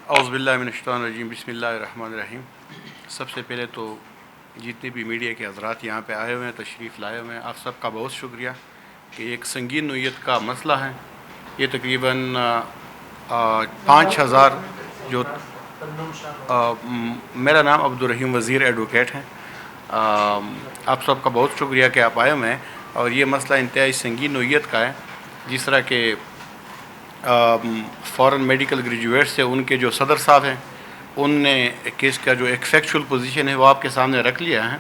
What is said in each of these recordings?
اعوذ باللہ من الشیطان الرجیم بسم اللہ الرحمن الرحیم۔ سب سے پہلے تو جتنے بھی میڈیا کے حضرات یہاں پہ آئے ہوئے ہیں، تشریف لائے ہوئے ہیں، آپ سب کا بہت شکریہ کہ ایک سنگین نوعیت کا مسئلہ ہے۔ یہ تقریباً 5000 جو میرا نام عبدالرحیم وزیر ایڈوکیٹ ہے۔ آپ سب کا بہت شکریہ کہ آپ آئے ہوئے ہیں، اور یہ مسئلہ انتہائی سنگین نوعیت کا ہے۔ جس طرح کہ فورن میڈیکل گریجویٹ سے ان کے جو صدر صاحب ہیں، ان نے کیس کا جو ایک فیکچول پوزیشن ہے وہ آپ کے سامنے رکھ لیا ہے۔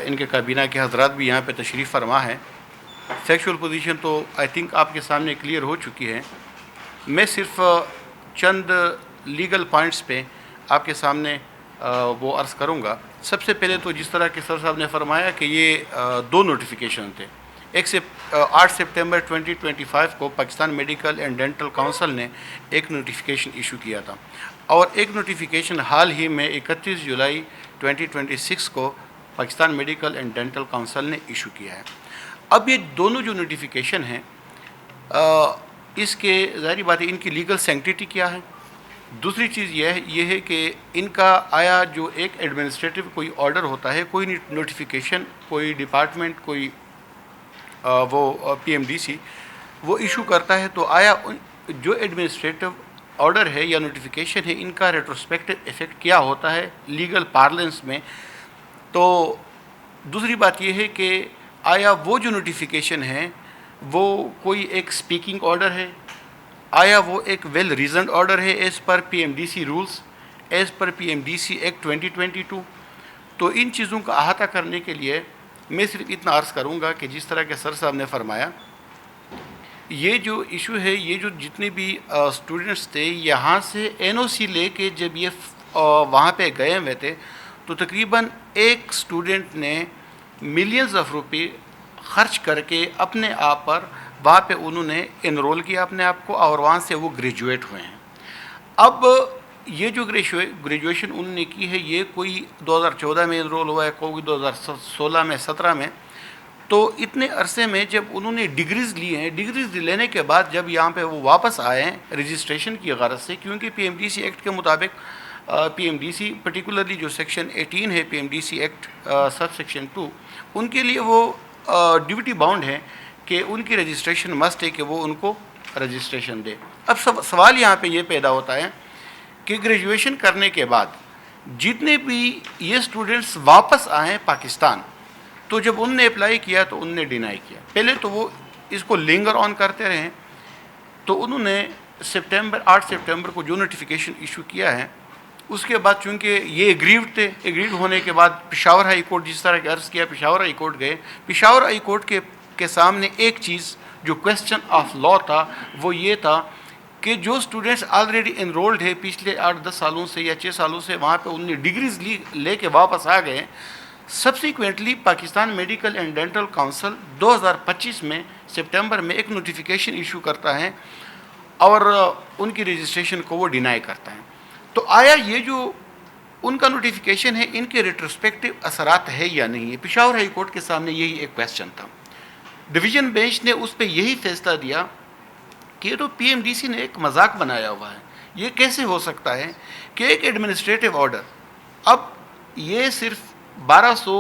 ان کے کابینہ کے حضرات بھی یہاں پہ تشریف فرما ہے۔ فیکچول پوزیشن تو آئی تھنک آپ کے سامنے کلیئر ہو چکی ہے۔ میں صرف چند لیگل پوائنٹس پہ آپ کے سامنے وہ عرض کروں گا۔ سب سے پہلے تو جس طرح کہ سر صاحب نے فرمایا کہ یہ 2 نوٹیفیکیشن تھے۔ 8 سپتمبر 2025 کو Pakistan medical and dental council نے ایک نوٹیفیکیشن ایشو کیا تھا، اور ایک نوٹیفیکیشن حال ہی میں 31 جولائی 2026 کو Pakistan medical and dental council نے ایشو کیا ہے۔ اب یہ دونوں جو نوٹیفیکیشن ہیں، اس کے ظاہری بات ہے ان کی لیگل سینکٹیٹی کیا ہے۔ دوسری چیز یہ ہے کہ ان کا آیا جو ایک ایڈمنسٹریٹو کوئی آرڈر ہوتا ہے، کوئی نوٹیفیکیشن کوئی ڈپارٹمنٹ کوئی وہ PMDC وہ ایشو کرتا ہے، تو آیا جو ایڈمنسٹریٹو آرڈر ہے یا نوٹیفیکیشن ہے، ان کا ریٹروسپیکٹو ایفیکٹ کیا ہوتا ہے لیگل پارلنس میں۔ تو دوسری بات یہ ہے کہ آیا وہ جو نوٹیفیکیشن ہے وہ کوئی ایک سپیکنگ آرڈر ہے، آیا وہ ایک ویل ریزنڈ آرڈر ہے as per PMDC rules, as per PMDC act 2022۔ تو ان چیزوں کا احاطہ کرنے کے لیے میں صرف اتنا عرض کروں گا کہ جس طرح کے سر صاحب نے فرمایا، یہ جو ایشو ہے، یہ جو جتنے بھی اسٹوڈنٹس تھے یہاں سے NOC لے کے جب یہ وہاں پہ گئے ہوئے تھے، تو تقریباً ایک اسٹوڈنٹ نے ملینز آف روپے خرچ کر کے اپنے آپ پر وہاں پہ انہوں نے انرول کیا اپنے آپ کو، اور وہاں سے وہ گریجویٹ ہوئے ہیں۔ اب یہ جو گریجویشن انہوں نے کی ہے، یہ کوئی 2014 میں انرول ہوا ہے، کوئی 2016 میں 17 میں۔ تو اتنے عرصے میں جب انہوں نے ڈگریز لی ہیں، ڈگریز لینے کے بعد جب یہاں پہ وہ واپس آئے ہیں رجسٹریشن کی غرض سے، کیونکہ PMDC ایکٹ کے مطابق PMDC پرٹیکولرلی جو سیکشن 18 ہے PMDC ایکٹ سب سیکشن 2، ان کے لیے وہ ڈیوٹی باؤنڈ ہے کہ ان کی رجسٹریشن مسٹ ہے کہ وہ ان کو رجسٹریشن دے۔ اب سوال یہاں پہ یہ پیدا ہوتا ہے کہ گریجویشن کرنے کے بعد جتنے بھی یہ اسٹوڈنٹس واپس آئے پاکستان، تو جب انہوں نے اپلائی کیا تو انہوں نے ڈینائی کیا۔ پہلے تو وہ اس کو لنگر آن کرتے رہے، تو انہوں نے 8 سپٹمبر کو جو نوٹیفیکیشن ایشو کیا ہے، اس کے بعد چونکہ یہ ایگریوڈ تھے، ایگریوڈ ہونے کے بعد پشاور ہائی کورٹ، جس طرح کہ عرض کیا پشاور ہائی کورٹ گئے، پشاور ہائی کورٹ کے سامنے ایک چیز جو کویسچن آف لا تھا وہ یہ تھا کہ جو اسٹوڈنٹس آلریڈی انرولڈ ہے پچھلے 8-10 سالوں سے یا 6 سالوں سے، وہاں پہ انہوں نے ڈگریز لے کے واپس آ گئے۔ Subsequently Pakistan medical and dental council 2025 میں سپٹمبر میں ایک نوٹیفیکیشن ایشو کرتا ہے، اور ان کی رجسٹریشن کو وہ ڈینائی کرتا ہے۔ تو آیا یہ جو ان کا نوٹیفیکیشن ہے، ان کے ریٹروسپیکٹو اثرات ہے یا نہیں ہے؟ پشاور ہائی کورٹ کے سامنے یہی ایک کویسچن تھا۔ ڈویژن بینچ نے اس پہ یہی فیصلہ دیا کہ یہ تو PMDC نے ایک مذاق بنایا ہوا ہے، یہ کیسے ہو سکتا ہے کہ ایک ایڈمنسٹریٹو آرڈر، اب یہ صرف 1200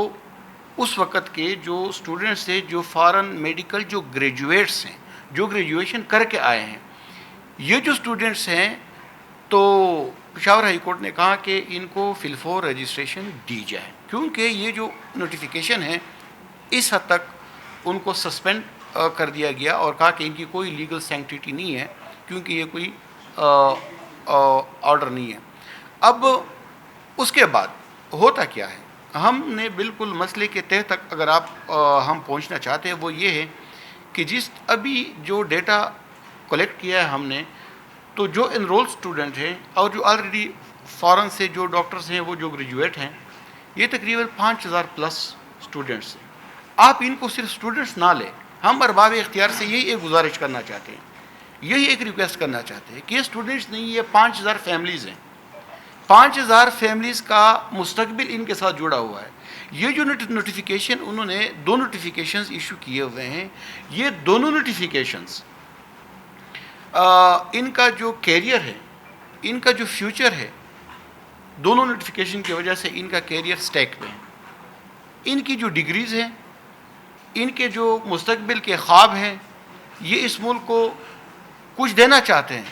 اس وقت کے جو اسٹوڈنٹس تھے جو فارن میڈیکل جو گریجویٹس ہیں، جو گریجویشن کر کے آئے ہیں، یہ جو اسٹوڈنٹس ہیں، تو پشاور ہائی کورٹ نے کہا کہ ان کو فی الفور رجسٹریشن دی جائے، کیونکہ یہ جو نوٹیفیکیشن ہے اس حد تک ان کو سسپینڈ کر دیا گیا، اور کہا کہ ان کی کوئی لیگل سینکٹیٹی نہیں ہے، کیونکہ یہ کوئی آرڈر نہیں ہے۔ اب اس کے بعد ہوتا کیا ہے؟ ہم نے بالکل مسئلے کے تہ تک اگر ہم پہنچنا چاہتے ہیں، وہ یہ ہے کہ جس ابھی جو ڈیٹا کلیکٹ کیا ہے ہم نے، تو جو انرول اسٹوڈنٹ ہیں اور جو آلریڈی فارن سے جو ڈاکٹرز ہیں وہ جو گریجویٹ ہیں، یہ تقریباً 5000 پلس اسٹوڈنٹس ہیں۔ آپ ان کو صرف اسٹوڈنٹس نہ لیں، ہم ارباب اختیار سے یہی ایک گزارش کرنا چاہتے ہیں، یہی ایک ریکویسٹ کرنا چاہتے ہیں کہ یہ اسٹوڈنٹس نہیں، یہ 5000 فیملیز ہیں۔ 5000 فیملیز کا مستقبل ان کے ساتھ جڑا ہوا ہے۔ یہ جو نوٹیفیکیشن انہوں نے 2 نوٹیفیکیشنز ایشو کیے ہوئے ہیں، یہ دونوں نوٹیفیکیشنز ان کا جو کیریئر ہے ان کا جو فیوچر ہے دونوں نوٹیفیکیشن کی وجہ سے ان کا کیریئر سٹیک پہ ہے. ان کی جو ڈگریز ہیں, ان کے جو مستقبل کے خواب ہیں, یہ اس ملک کو کچھ دینا چاہتے ہیں,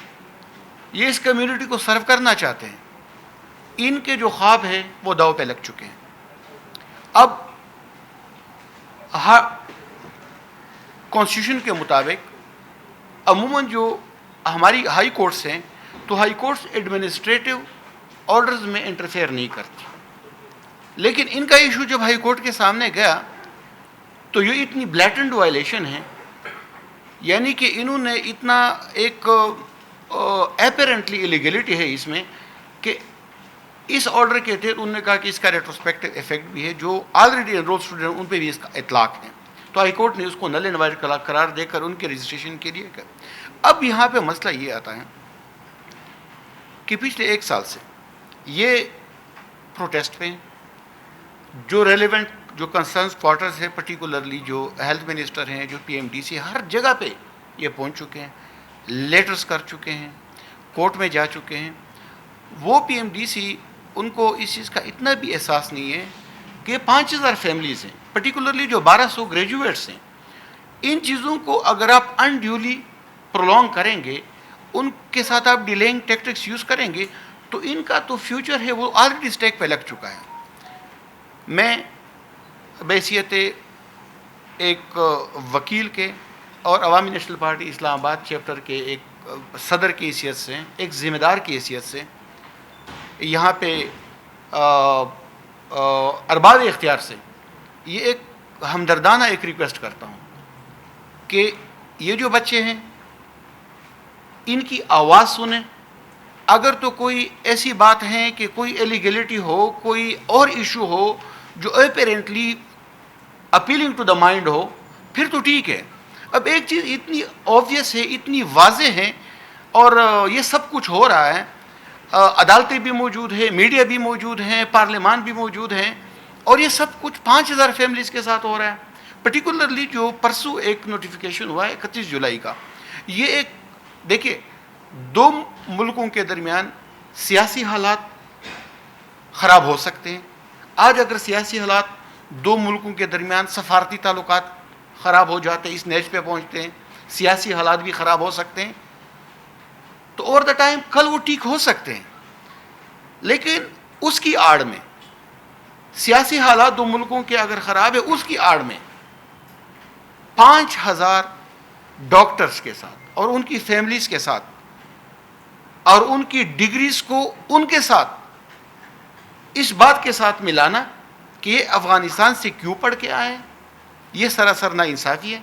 یہ اس کمیونٹی کو سرو کرنا چاہتے ہیں. ان کے جو خواب ہیں وہ داؤ پہ لگ چکے ہیں. اب کانسٹیٹیوشن کے مطابق عموماً جو ہماری ہائی کورٹس ہیں, تو ہائی کورٹس ایڈمنسٹریٹو آرڈرز میں انٹرفیئر نہیں کرتی. لیکن ان کا ایشو جب ہائی کورٹ کے سامنے گیا تو یہ اتنی بلیٹنٹ وائلیشن ہے, یعنی کہ انہوں نے اتنا ایک اپیرنٹلی ایلیگلٹی ہے اس میں کہ اس آرڈر کے تحت انہوں نے کہا کہ اس کا ریٹروسپیکٹو ایفیکٹ بھی ہے, جو آلریڈی انرول اسٹوڈنٹ ان پہ بھی اس کا اطلاق ہے. تو ہائی کورٹ نے اس کو نل اینڈ وائڈ قرار دے کر ان کے رجسٹریشن کے لیے کر. اب یہاں پہ مسئلہ یہ آتا ہے کہ پچھلے 1 سال سے یہ پروٹیسٹ پہ جو ریلیونٹ جو کنسرنس کوارٹرز ہیں, پرٹیکولرلی جو ہیلتھ منسٹر ہیں, جو PMDC, ہر جگہ پہ یہ پہنچ چکے ہیں, لیٹرز کر چکے ہیں, کورٹ میں جا چکے ہیں. وہ PMDC ان کو اس چیز کا اتنا بھی احساس نہیں ہے کہ 5000 فیملیز ہیں, پرٹیکولرلی جو 1200 گریجویٹس ہیں, ان چیزوں کو اگر آپ انڈیولی پرولونگ کریں گے, ان کے ساتھ آپ ڈیلینگ ٹیکٹکس یوز کریں گے, تو ان کا تو فیوچر ہے وہ آلریڈی اسٹیک پہ لگ چکا ہے. میں بحیثیت ایک وکیل کے اور عوامی نیشنل پارٹی اسلام آباد چیپٹر کے ایک صدر کی حیثیت سے, ایک ذمہ دار کی حیثیت سے یہاں پہ ارباب اختیار سے یہ ایک ہمدردانہ ایک ریکویسٹ کرتا ہوں کہ یہ جو بچے ہیں ان کی آواز سنیں. اگر تو کوئی ایسی بات ہے کہ کوئی ایلیگلٹی ہو, کوئی اور ایشو ہو جو apparently appealing to the mind ہو, پھر تو ٹھیک ہے. اب ایک چیز اتنی آبویس ہے, اتنی واضح ہے, اور یہ سب کچھ ہو رہا ہے, عدالتیں بھی موجود ہیں, میڈیا بھی موجود ہیں, پارلیمان بھی موجود ہیں, اور یہ سب کچھ 5000 فیملیز کے ساتھ ہو رہا ہے. پرٹیکولرلی جو پرسوں ایک نوٹیفیکیشن ہوا ہے 31 جولائی کا, یہ ایک دیکھیے 2 ملکوں کے درمیان سیاسی حالات خراب ہو سکتے ہیں. آج اگر سیاسی حالات 2 ملکوں کے درمیان, سفارتی تعلقات خراب ہو جاتے ہیں, اس نیچ پہ پہنچتے ہیں, سیاسی حالات بھی خراب ہو سکتے ہیں, تو اوور دا ٹائم کل وہ ٹھیک ہو سکتے ہیں. لیکن اس کی آڑ میں سیاسی حالات 2 ملکوں کے اگر خراب ہے, اس کی آڑ میں 5000 ڈاکٹرز کے ساتھ اور ان کی فیملیز کے ساتھ اور ان کی ڈگریز کو ان کے ساتھ اس بات کے ساتھ ملانا کہ یہ افغانستان سے کیوں پڑھ کے آئے ہیں, یہ سراسر ناانصافی ہے.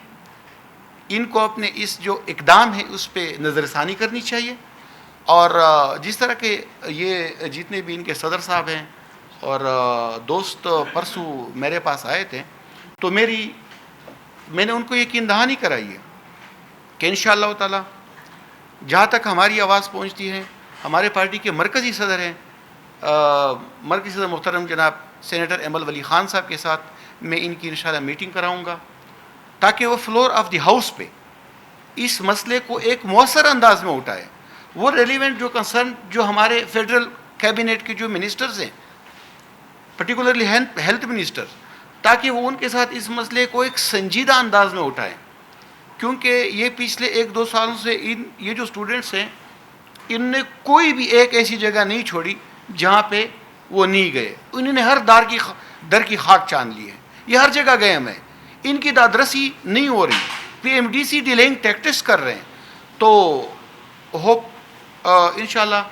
ان کو اپنے اس جو اقدام ہے اس پہ نظر ثانی کرنی چاہیے. اور جس طرح کے یہ جتنے بھی ان کے صدر صاحب ہیں اور دوست پرسوں میرے پاس آئے تھے, تو میں نے ان کو یقین دہانی کرائی ہے کہ انشاءاللہ تعالی جہاں تک ہماری آواز پہنچتی ہے, ہمارے پارٹی کے مرکزی صدر ہیں, مرکزی صدر محترم جناب سینیٹر ایمل ولی خان صاحب کے ساتھ میں ان کی انشاءاللہ میٹنگ کراؤں گا, تاکہ وہ فلور آف دی ہاؤس پہ اس مسئلے کو ایک مؤثر انداز میں اٹھائے. وہ ریلیونٹ جو کنسرن جو ہمارے فیڈرل کیبنٹ کے جو منسٹرز ہیں, پرٹیکولرلی ہیلتھ منسٹر, تاکہ وہ ان کے ساتھ اس مسئلے کو ایک سنجیدہ انداز میں اٹھائیں. کیونکہ یہ پچھلے 1-2 سالوں سے یہ جو اسٹوڈنٹس ہیں, ان نے کوئی بھی ایک ایسی جگہ نہیں چھوڑی جہاں پہ وہ نہیں گئے. انہوں نے ہر در کی خاک چان لی ہے, یہ ہر جگہ گئے ہم ہیں. ان کی دادرسی نہیں ہو رہی, PMDC ڈیلینگ ٹیکٹس کر رہے ہیں. تو ہوپ انشاءاللہ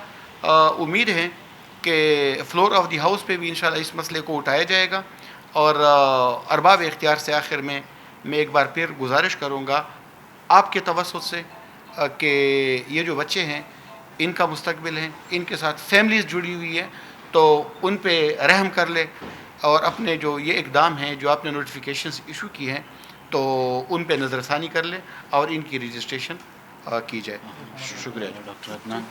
امید ہے کہ فلور آف دی ہاؤس پہ بھی انشاءاللہ اس مسئلے کو اٹھایا جائے گا. اور ارباب اختیار سے آخر میں ایک بار پھر گزارش کروں گا آپ کے توسط سے کہ یہ جو بچے ہیں ان کا مستقبل ہے, ان کے ساتھ فیملیز جڑی ہوئی ہے, تو ان پہ رحم کر لے اور اپنے جو یہ اقدام ہیں جو آپ نے نوٹیفیکیشنز ایشو کی ہیں تو ان پہ نظر ثانی کر لے اور ان کی رجسٹریشن کی جائے. شکریہ ڈاکٹر عدنان.